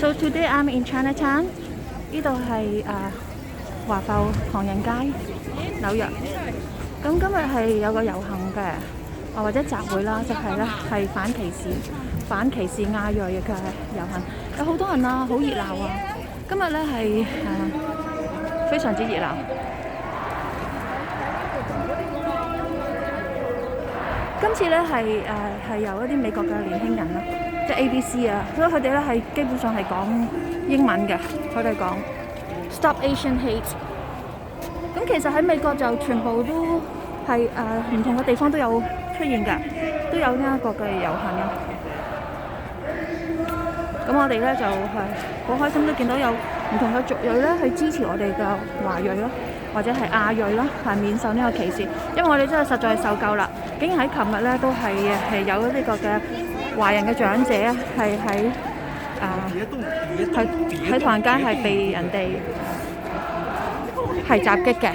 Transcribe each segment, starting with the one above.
So today I'm in Chinatown， 呢度係華埠唐人街，紐約。咁今日係有個遊行嘅，或者集會啦，就係咧係反歧視亞裔嘅遊行，有好多人啊，好熱鬧啊！今日咧係非常之熱鬧。今次咧係由一啲美國嘅年輕人啦，即係 ABC 啊，所以佢哋咧係基本上係講英文嘅，佢哋講 Stop Asian Hate。咁其實喺美國就全部都係唔同嘅地方都有出現㗎，都有呢一個嘅遊行啦。咁我哋咧就係好開心，都見到有唔同嘅族裔咧去支持我哋嘅華裔啦，或者係亞裔啦，係免受呢個歧視。因為我哋真係實在係受夠啦，竟然喺琴日咧都係有呢個嘅華人嘅長者係喺唐人街係被人哋係襲擊嘅。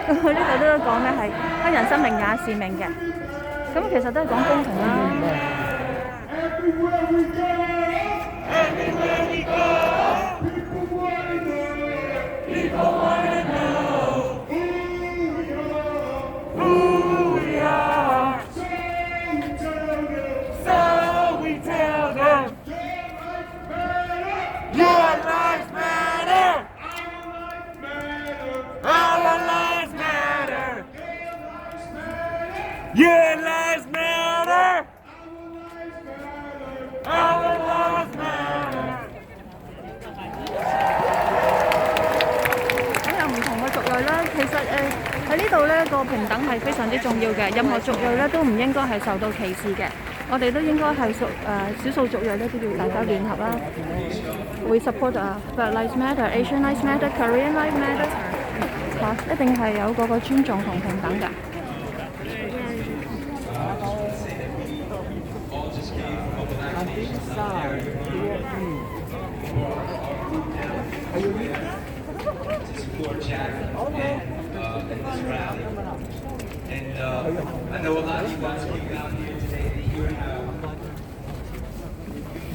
佢呢度都講咧係黑人生命也是命嘅，咁其實都係講公平啦。Your lives matter. Our lives matter. 咁有唔同嘅族裔啦，其實喺呢度咧個平等係非常之重要嘅，任何族裔咧都唔應該係受到歧視嘅，我哋都應該係少數族裔咧都要大家聯合啦。We support Black Lives Matter, Asian Lives Matter, Korean Lives Matter， 一定係有嗰個尊重同平等㗎。In this rally, and I know a lot of you guys came out here today to hear how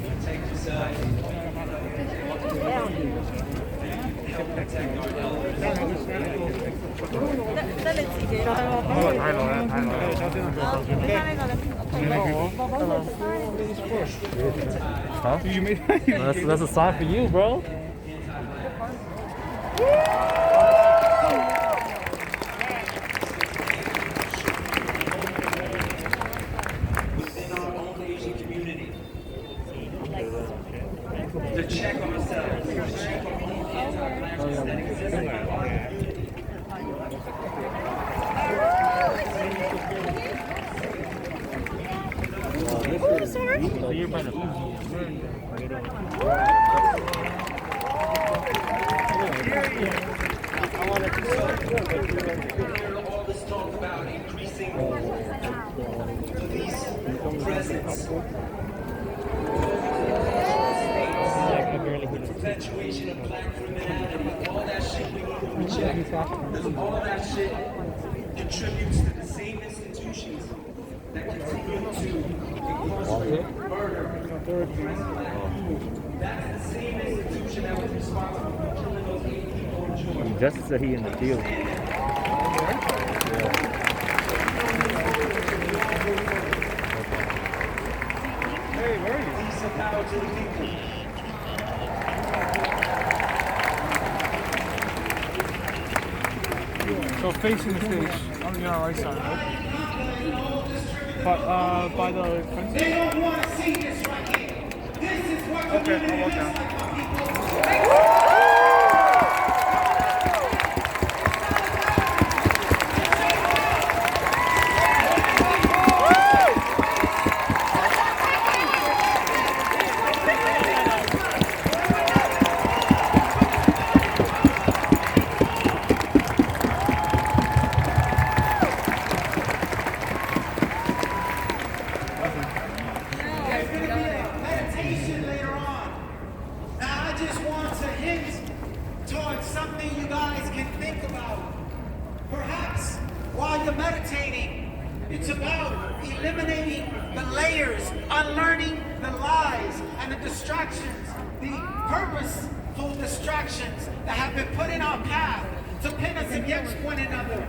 protect yourselves, help protect our elders. 得你自己咯。太耐啦，太耐啦。你睇呢個Huh? That's a sign for you, bro. Within our own Asian community, to check ourselves, to check our own anti-blackness that exists in our life. All this talk about increasing police presence, perpetuation of black criminality, all that shit we need to reject, because all that shit contributes to the same institutions that continue to incarcerate, murder, oppress black people. That's the same institution that was responsible for killing those 8 people in Georgia. Justice said he in the field. Hey, where are you? Peace and power to the people. So facing the stage on the right side, right? But by the fence. They don't want to see this right here. This is what Okay, I'll walk down. while you're meditating, it's about eliminating the layers, unlearning the lies and the distractions, the purposeful distractions that have been put in our path to pin us against one another.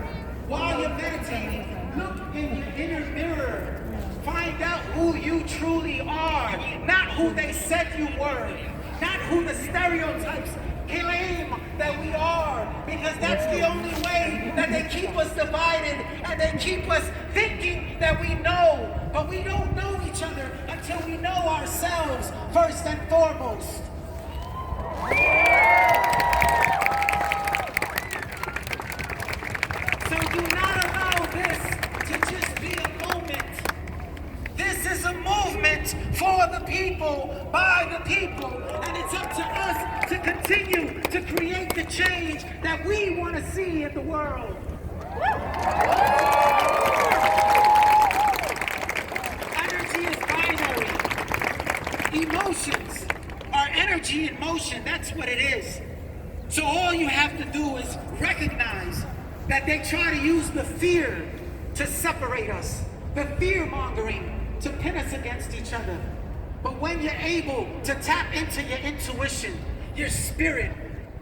While you're meditating, look in your inner mirror. Find out who you truly are, not who they said you were, not who the stereotypes claim that we are, because that's the only way that they keep us divided and they keep us thinking that we know, but we don't know each other until we know ourselves first and foremost. So do not allow this to just be a moment. This is a movement for the people, by the people, and it's up to us to continue to create the change that we want to see in the world. Energy is binary. Emotions are energy in motion. That's what it is. So all you have to do is recognize that they try to use the fear to separate us, the fear-mongering to pin us against each other. But when you're able to tap into your intuition, your spirit,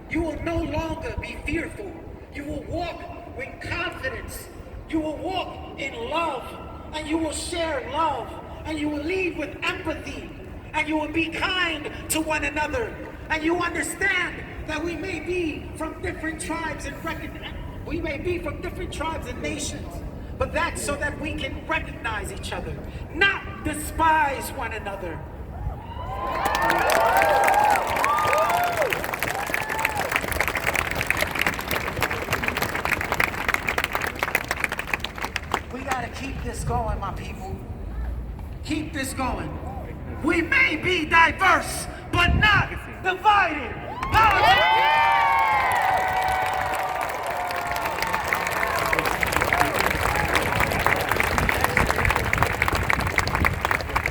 you will no longer be fearful. You will walk with confidence. You will walk in love, and you will share love, and you will lead with empathy, and you will be kind to one another, and you understand that we may be from different tribes and nations, but that's so that we can recognize each other, not despise one another. We gotta keep this going, my people. Keep this going. We may be diverse, but not divided.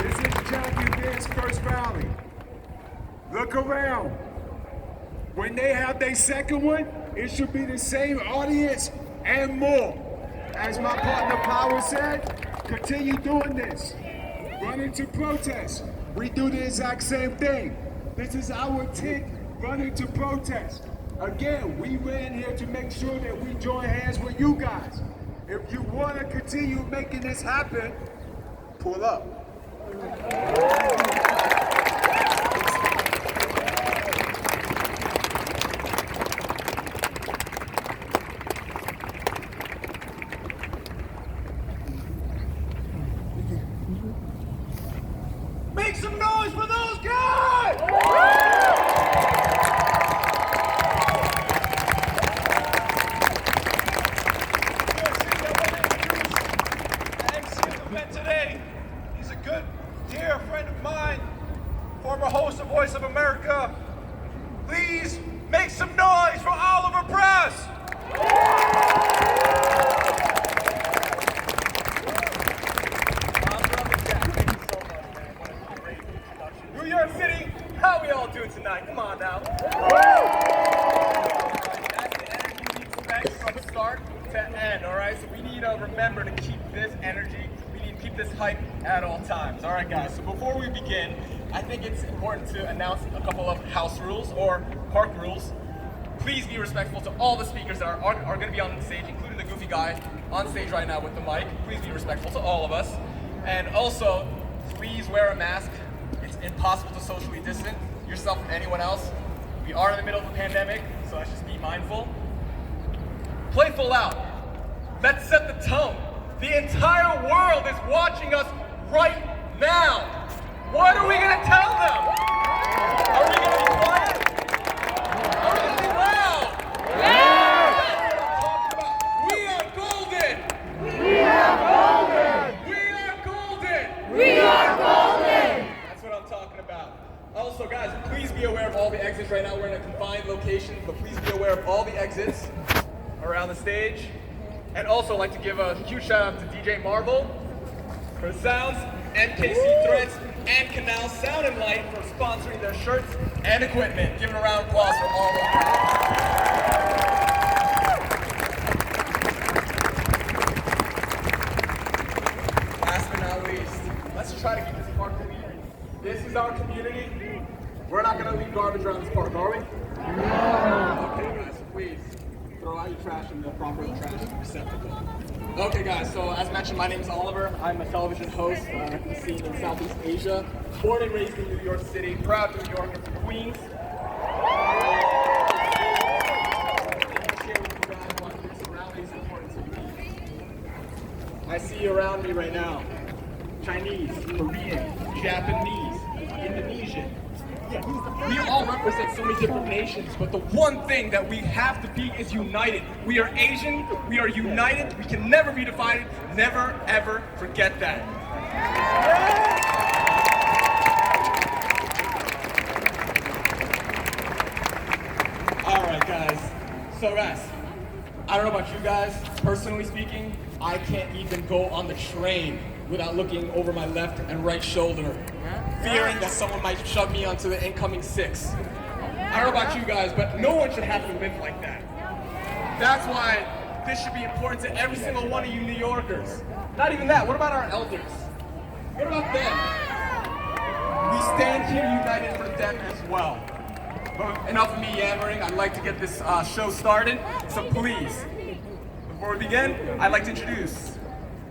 This is Champion Ben's first rally. Look around. When they have their second one, it should be the same audience and more. As my partner Power said, continue doing this. Run into protest. We do the exact same thing. This is our 10th run into protest. Again, we ran here to make sure that we join hands with you guys. If you want to continue making this happen, pull up. Make some noise for those guys! Today, he's a good, dear friend of mine, former host of Voice of America. Please make some noise for Oliver Press. New York City, how we all doing tonight? Come on now. That's the energy we expect from start to end, all right? So we need to remember to keep this energy, we need to keep this hype at all times. All right, guys, so before we begin, I think it's important to announce a couple of house rules or park rules. Please be respectful to all the speakers that are going to be on the stage, including the goofy guy on stage right now with the mic. Please be respectful to all of us. And also, please wear a mask. It's impossible to socially distance yourself from anyone else. We are in the middle of a pandemic, so let's just be mindful. Play full out. Let's set the tone. The entire world is watching us right now. What are we going to tell them? Are we going to be quiet? Are we going to be loud? Yeah! We are golden! We are golden! We are golden! We are golden! That's what I'm talking about. Also, guys, please be aware of all the exits right now. We're in a confined location, but please be aware of all the exits around the stage. And also, I'd like to give a huge shout out to DJ Marvel for the sounds, MKC Threads, and Canal Sound and Light for sponsoring their shirts and equipment. Give it a round of applause for all of them. let's try to keep this park clean. This is our community. We're not gonna leave garbage around this park, are we? No. Okay, guys, so please throw out your trash in the proper trash receptacle. Okay, guys, so as mentioned, my name is Oliver. I'm a television host seen in Southeast Asia. Born and raised in New York City. Proud New Yorker from Queens. I see you around me right now. Chinese, Korean, Japanese, Indonesian. We all represent so many different nations, but the one thing that we have to be is united. We are Asian, we are united, we can never be divided, never ever forget that. Alright guys, so guys, I don't know about you guys, personally speaking, I can't even go on the train without looking over my left and right shoulder, fearing that someone might shove me onto the incoming 6. I don't know about you guys, but no one should have to live like that. That's why this should be important to every single one of you New Yorkers. Not even that, what about our elders? What about them? We stand here united for them as well. But enough of me yammering, I'd like to get this show started, so please, before we begin, I'd like to introduce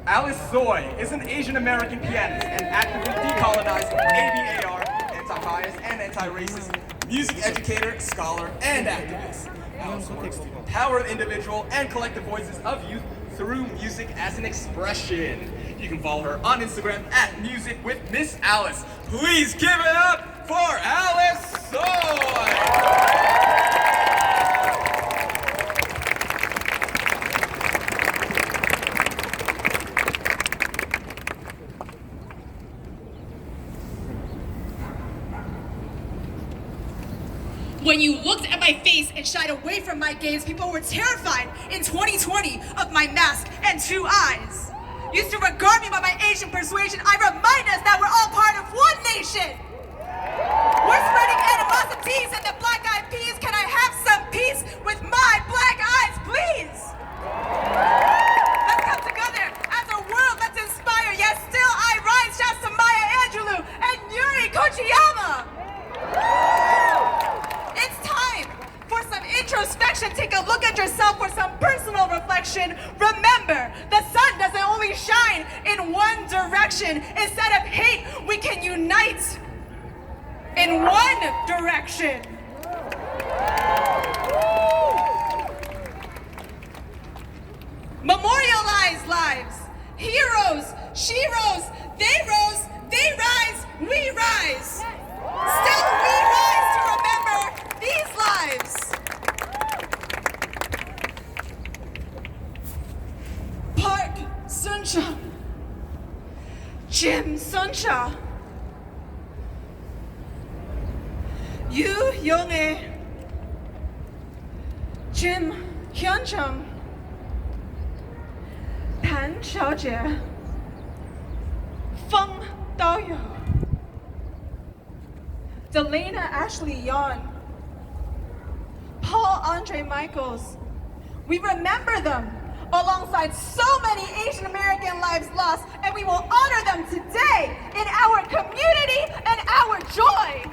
Alice Zoy is an Asian American pianist and actively decolonized ABAR, anti-bias and anti-racist, music educator, scholar, and activist. Alice works to empower the individual and collective voices of youth through music as an expression. You can follow her on Instagram at musicwithmissalice. Please give it up for Alice Zoy! When you looked at my face and shied away from my gaze, people were terrified in 2020 of my mask and 2 eyes. Used to regard me by my Asian persuasion, I remind us that we're all part of one nation. We're spreading animosities and the black eyed peas. Can I have some peace with my black eyes, please? Let's come together as a world. Let's inspire. Yes, still I rise. Shouts to Maya Angelou and Yuri Kochiyama. It's time for some introspection. Take a look at yourself for some personal reflection. Remember, the sun doesn't only shine in one direction. Instead of hate, we can unite in one direction. Memorialize lives. Heroes, she rose, they rise, we rise. Still we rise to remember these lives. Park Suncha, Jim Suncha, Yu Yonghae, Jim Hyunchung, Tan Xiaojie, Feng Daoyu, Delana Ashley Yan, Paul Andre Michaels. We remember them alongside so many Asian American lives lost, and we will honor them today in our community and our joy.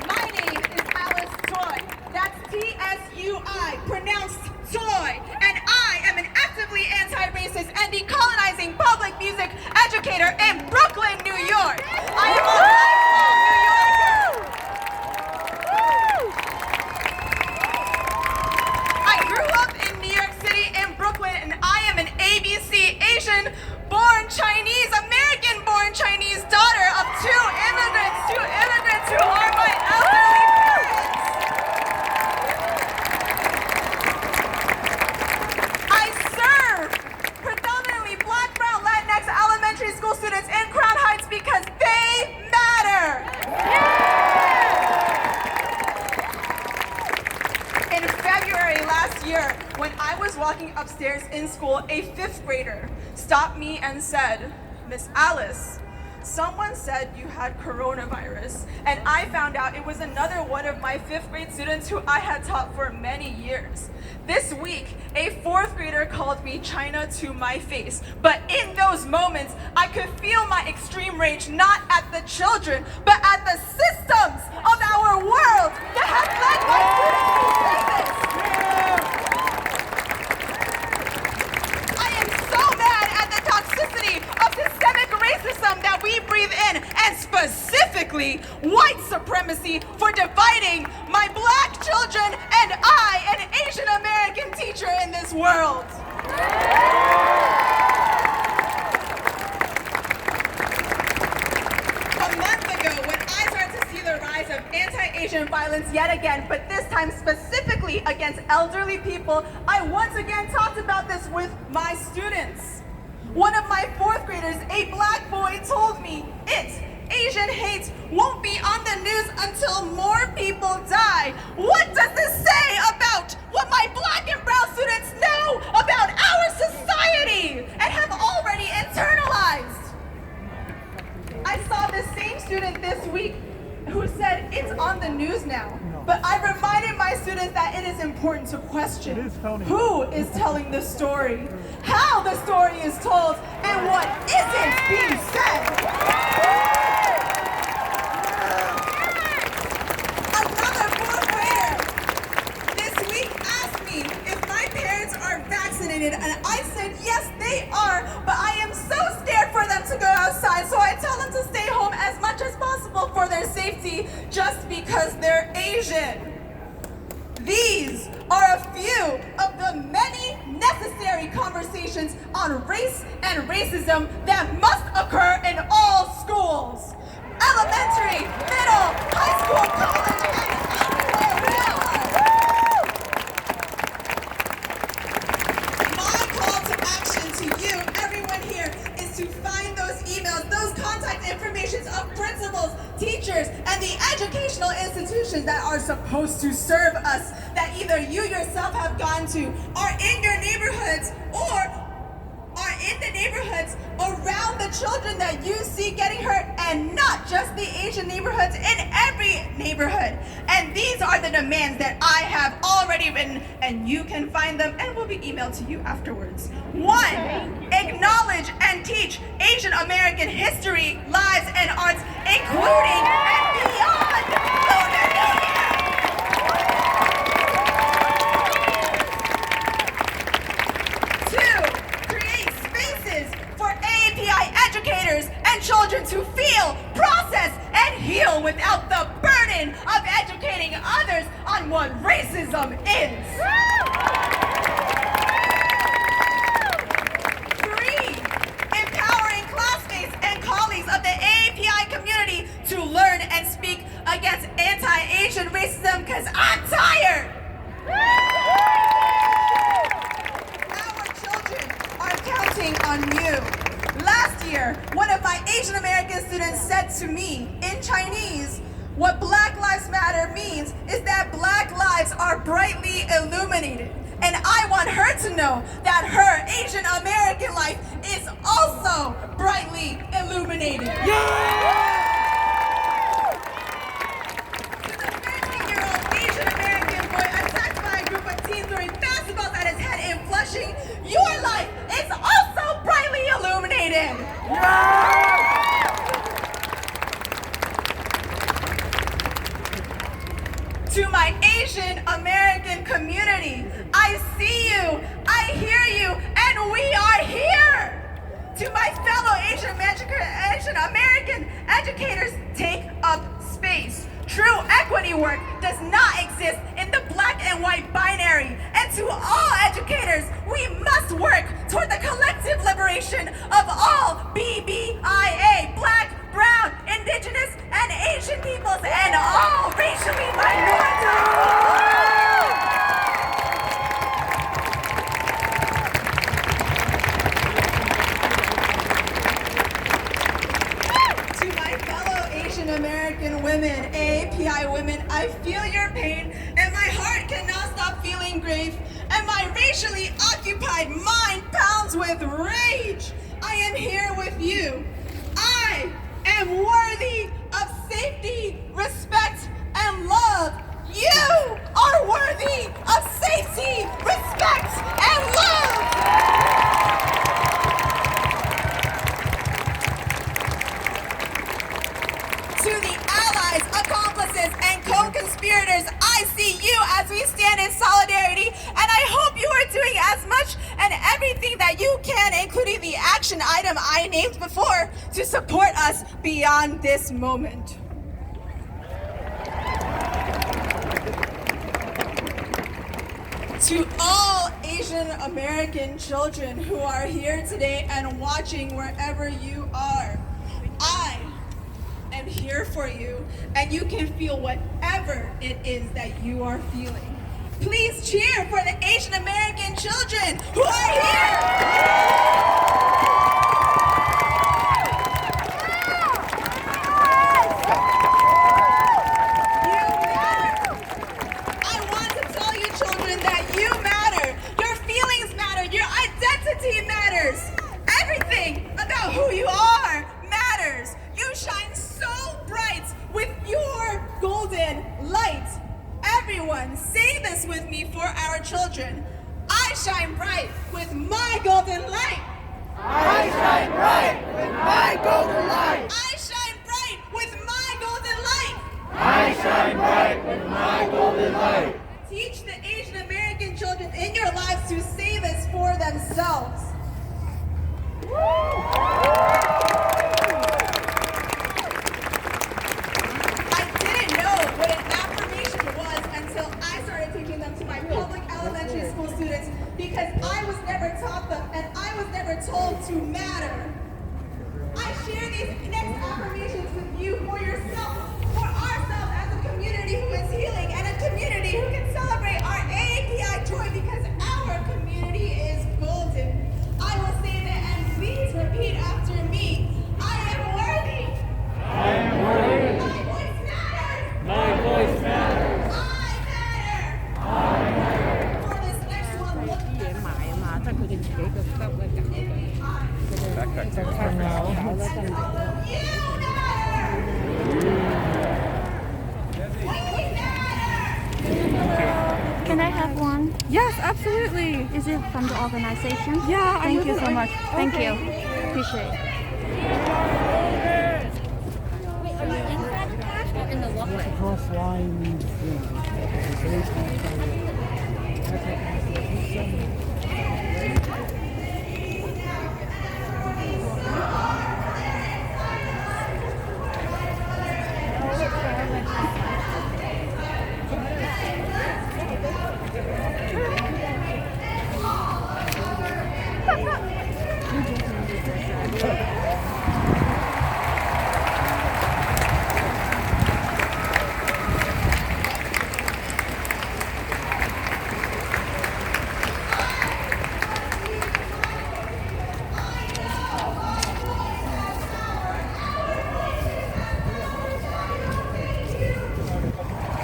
My name is Alice Zoy. That's T-S-U-I, pronounced Zoy. And I am an actively anti-racist and decolonizing public music educator in Brooklyn, New York. I am a lifelong New Yorker. I grew up in New York City, in Brooklyn, and I am an ABC Asian-born Chinese, American-born Chinese daughter of two immigrants who are my elderly parents. I serve predominantly Black, Brown, Latinx elementary school students in Crown Heights because they matter. In February last year, when I was walking upstairs in school, a 5th grader stopped me and said, "Miss Alice, Someone said you had coronavirus, and I found out it was another one of my 5th grade students who I had taught for many years. This week, a 4th grader called me China to my face, but in those moments, I could feel my extreme rage not at the children, but at the systems of our world that have led my students to say this. I am so mad at the toxicity of systemic racism that we breathe in, and specifically white supremacy for dividing my black children and I, an Asian American teacher in this world. A month ago, when I started to see the rise of anti-Asian violence yet again, but this time specifically against elderly people, I once again talked about this with my students. One of my 4th graders, a black boy, told me Asian hate won't be on the news until more people die. What does this say about what my black and brown students know about our society and have already internalized? I saw this same student this week who said it's on the news now. But I reminded my students that it is important to question who is telling the story, how the story is told, and what isn't being said. Another 4th grader this week asked me if my parents are vaccinated, and I said yes, they are, but I am so scared for them to go outside, so I tell them to stay home as much as possible for their safety just because they're Asian. These are a few of the many necessary conversations on race and racism that must occur in all schools. Elementary, middle, high school, college, and everywhere else. My call to action to you, everyone here, is to find those emails, those contact informations of principals, teachers, and the educational institutions that are supposed to serve us, that either you yourself have gone to, are in your neighborhoods, or are in the neighborhoods around the children that you see getting hurt, and not just the Asian neighborhoods, in every neighborhood. And these are the demands that I have already written, and you can find them and will be emailed to you afterwards. 1, acknowledge and teach Asian American history, lives, and arts, including and beyond Lunar New Year. 2, create spaces for AAPI educators and children to feel, process, and heal without the burden of educating others on what racism is. 3, empowering classmates and colleagues of the AAPI community to learn and speak against anti-Asian racism, because I'm tired. Our children are counting on you. Last year, one of my Asian American students said to me in Chinese, what Black Lives Matter means is that Black lives are brightly illuminated. And I want her to know that her Asian American life is also brightly illuminated. To the 15-year-old Asian American boy attacked by a group of teens throwing basketballs at his head in Flushing, your life is also brightly illuminated. To my Asian American community, I see you, I hear you, and we are here. To my fellow Asian American educators, take up space. True equity work does not exist in the black and white binary. And to all educators, we must work toward the collective liberation of all BBIA, Black, Brown, Indigenous, and Asian peoples, and all racially minoritized people. To my fellow Asian American women, AAPI women, I feel your pain, and my heart cannot stop feeling grief, and my racially occupied mind pounds with rage. I am here with you. I am worthy of safety, respect, and love. You are worthy of safety, respect, and love. To the allies, accomplices, and co-conspirators, I see you as we stand in solidarity, and I hope you are doing as much and everything that you can, including the action item I named before, to support us beyond this moment. To all Asian American children who are here today and watching wherever you are, I am here for you, and you can feel whatever it is that you are feeling. Please cheer for the Asian American children who are here. Everything about who you are matters. You shine so bright with your golden light. Everyone, say this with me for our children. I shine bright with my golden light. I shine bright with my golden light. I shine bright with my golden light. I shine bright with my golden light. Teach the Asian American children in your lives to say this for themselves. I didn't know what an affirmation was until I started teaching them to my public elementary school students, because I was never taught them and I was never told to matter. I share these next affirmations with you for yourself, for ourselves as a community who is healing and a community who can celebrate our AAPI joy, because our community is golden. I will say that, and please repeat after me. I am worthy. I am worthy. My voice matters. My voice matters. I matter. I matter. For this next one, look at the Can I have one? Yes, absolutely. Is it from the organization? Yeah, Thank you so much. Thank you. Appreciate it.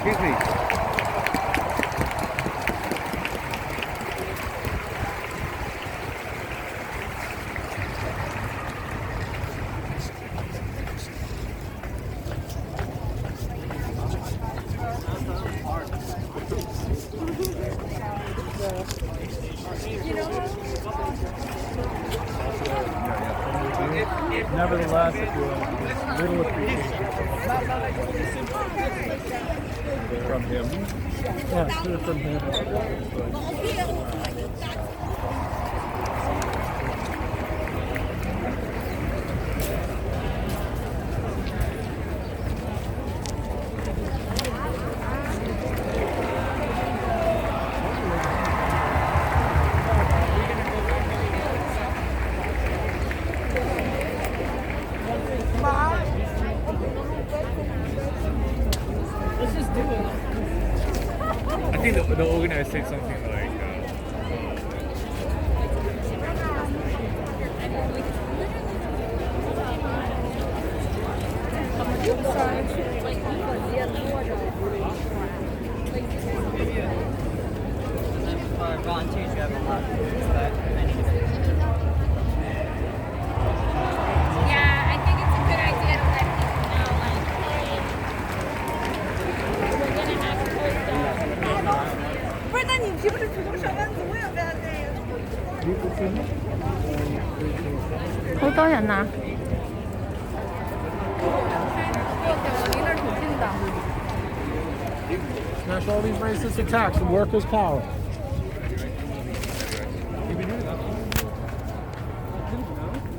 Excuse me. Nevertheless, if you're little appreciation from him. Yeah, sure, from him. I think the organizer said something like, volunteers, you have a lot. Yeah, I think it's a good idea to let 好多人啊！ Smash all these racist attacks and workers' power.